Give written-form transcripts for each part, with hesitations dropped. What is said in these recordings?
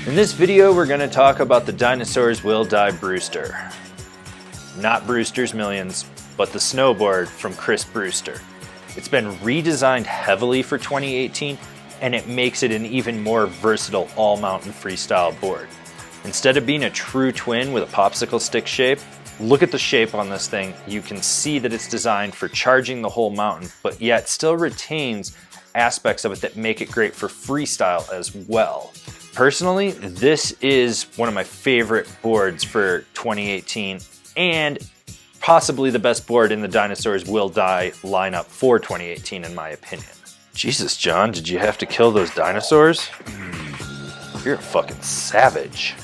In this video, we're going to talk about the Dinosaurs Will Die Brewster. Not Brewster's Millions, but the snowboard from Chris Brewster. It's been redesigned heavily for 2018, and it makes it an even more versatile all-mountain freestyle board. Instead of being a true twin with a popsicle stick shape, look at the shape on this thing. You can see that it's designed for charging the whole mountain, but yet still retains aspects of it that make it great for freestyle as well. Personally, this is one of my favorite boards for 2018 and possibly the best board in the Dinosaurs Will Die lineup for 2018 in my opinion. Jesus, John, did you have to kill those dinosaurs? You're a fucking savage.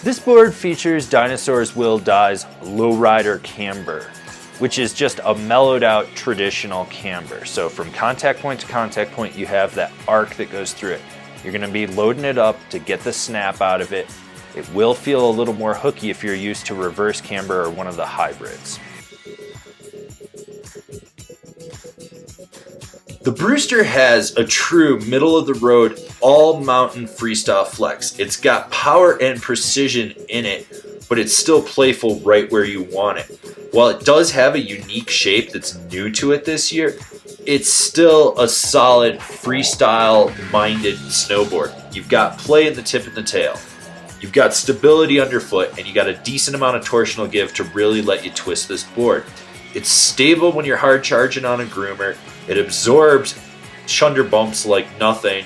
This board features Dinosaurs Will Die's Lowrider Camber, which is just a mellowed out traditional camber. So from contact point to contact point, you have that arc that goes through it. You're gonna be loading it up to get the snap out of it. It will feel a little more hooky if you're used to reverse camber or one of the hybrids. The Brewster has a true middle-of-the-road, all-mountain freestyle flex. It's got power and precision in it, but it's still playful right where you want it. While it does have a unique shape that's new to it this year, it's still a solid freestyle-minded snowboard. You've got play in the tip and the tail. You've got stability underfoot, and you got a decent amount of torsional give to really let you twist this board. It's stable when you're hard charging on a groomer. It absorbs chunder bumps like nothing,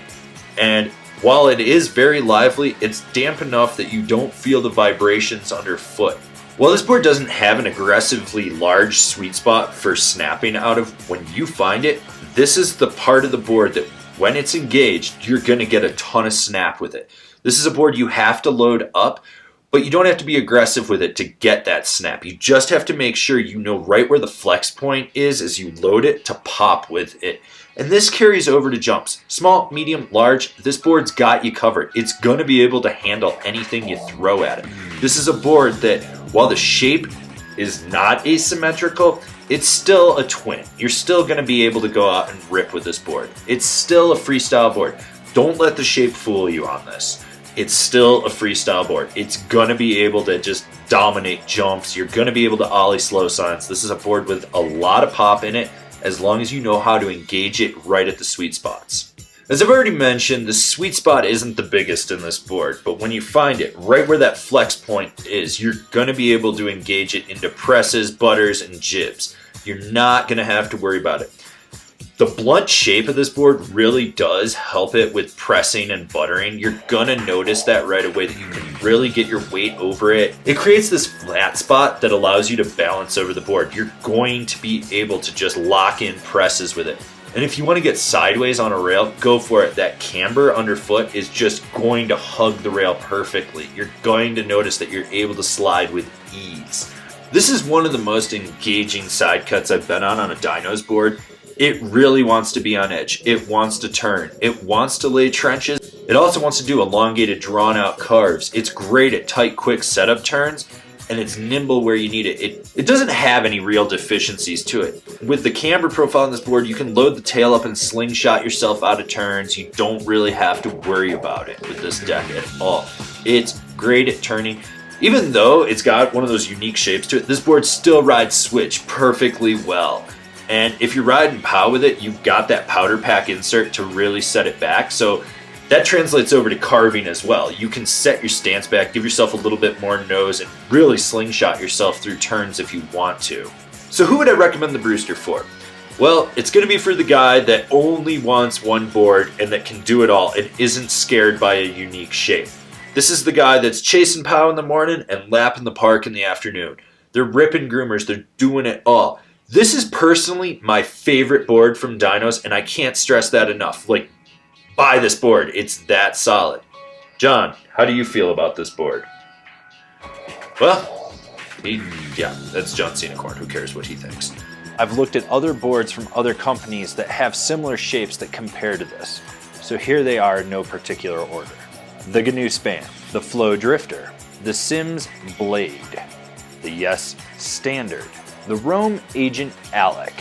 and while it is very lively, it's damp enough that you don't feel the vibrations underfoot. While this board doesn't have an aggressively large sweet spot for snapping out of when you find it, this is the part of the board that when it's engaged, you're going to get a ton of snap with it. This is a board you have to load up, but you don't have to be aggressive with it to get that snap. You just have to make sure you know right where the flex point is as you load it to pop with it. And this carries over to jumps. Small, medium, large, this board's got you covered. It's going to be able to handle anything you throw at it. This is a board that, while the shape is not asymmetrical, it's still a twin. You're still going to be able to go out and rip with this board. It's still a freestyle board. Don't let the shape fool you on this. It's still a freestyle board. It's going to be able to just dominate jumps. You're going to be able to ollie slow signs. This is a board with a lot of pop in it, as long as you know how to engage it right at the sweet spots. As I've already mentioned, the sweet spot isn't the biggest in this board, but when you find it right where that flex point is, you're going to be able to engage it into presses, butters, and jibs. You're not going to have to worry about it. The blunt shape of this board really does help it with pressing and buttering. You're going to notice that right away, that you can really get your weight over it. It creates this flat spot that allows you to balance over the board. You're going to be able to just lock in presses with it. And if you want to get sideways on a rail, go for it. That camber underfoot is just going to hug the rail perfectly. You're going to notice that you're able to slide with ease. This is one of the most engaging side cuts I've been on a dynos board. It really wants to be on edge. It wants to turn. It wants to lay trenches. It also wants to do elongated, drawn out carves. It's great at tight, quick setup turns, and it's nimble where you need it. It doesn't have any real deficiencies to it. With the camber profile on this board, you can load the tail up and slingshot yourself out of turns. You don't really have to worry about it with this deck at all. It's great at turning. Even though it's got one of those unique shapes to it, this board still rides switch perfectly well. And if you're riding POW with it, you've got that powder pack insert to really set it back. So that translates over to carving as well. You can set your stance back, give yourself a little bit more nose, and really slingshot yourself through turns if you want to. So who would I recommend the Brewster for? Well, it's going to be for the guy that only wants one board and that can do it all and isn't scared by a unique shape. This is the guy that's chasing POW in the morning and lapping the park in the afternoon. They're ripping groomers. They're doing it all. This is personally my favorite board from Dinos, and I can't stress that enough. Like, buy this board. It's that solid. John, how do you feel about this board? Well, that's John Cenacorn. Who cares what he thinks? I've looked at other boards from other companies that have similar shapes that compare to this. So here they are in no particular order. The GNU Span, the Flow Drifter, the Sims Blade, the Yes Standard, the Rome Agent Alec,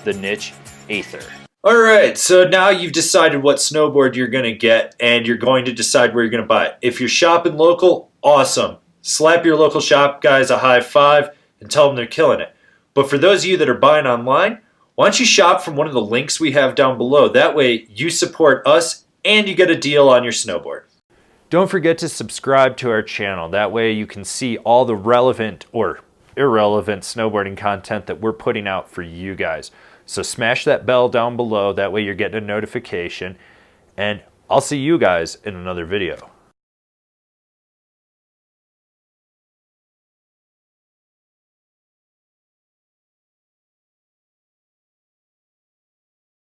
the Niche Aether, All right, so now you've decided what snowboard you're going to get, and you're going to decide where you're going to buy it. If you're shopping local, awesome. Slap your local shop guys a high five and tell them they're killing it. But for those of you that are buying online, why don't you shop from one of the links we have down below? That way you support us and you get a deal on your snowboard. Don't forget to subscribe to our channel. That way you can see all the relevant or irrelevant snowboarding content that we're putting out for you guys. So smash that bell down below. That way you're getting a notification. And I'll see you guys in another video.